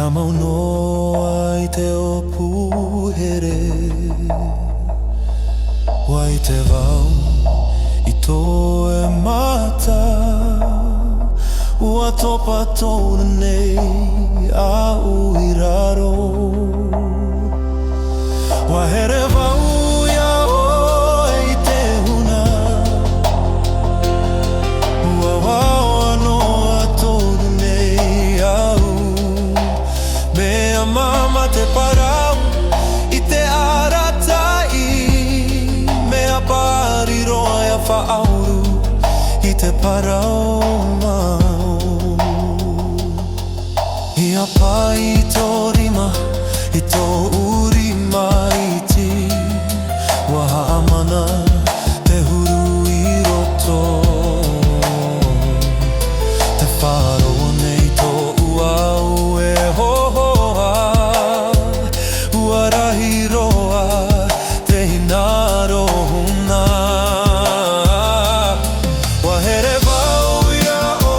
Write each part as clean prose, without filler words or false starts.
tamau noa I te opuhere. Wai te wau I tō e mata, ua topa tōna nei a ui raro. Wa here wau ia oe I te huna, ua wau anoa tōna nei au. Mea mama te parau I te aratai, mea pari roa ia whaauru I te parau mau. Ia pai tō rima I tō urima iti, ua haamana te huru I roto. Te wharo nei tō uau e hohoa, ua rahi roa te hinaro huna. Wa here wau ia o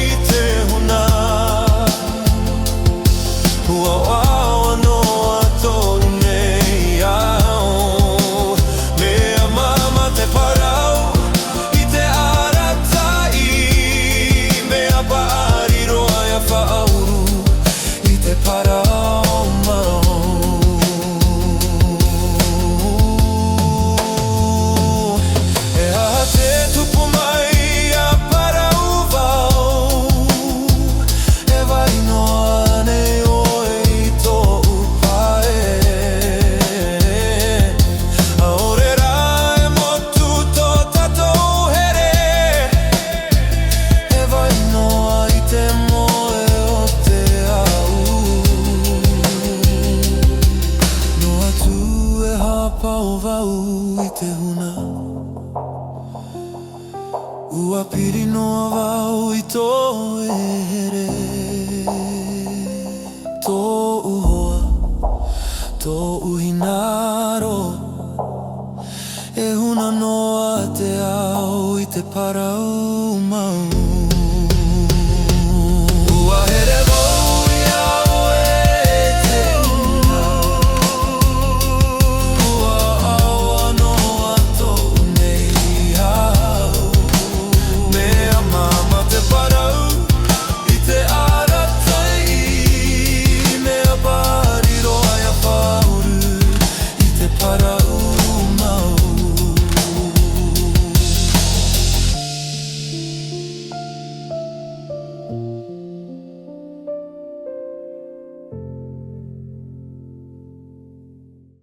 I te huna, ua wau anoa tōnu nei au. Mea mama te parau I te aratai, mea paari roa ia whaauru I te parau mau. E aha te tupu mai a parau wau, e wai noa nei oe I tō upae. Aore rā e motu tō tatou here, e wai noa I te moe o te au. Noa tu e hapau wau I te huna, ua piri noa wau I tō e here. Tō uhoa, tō uhinaro, e huna noa te au I te parau.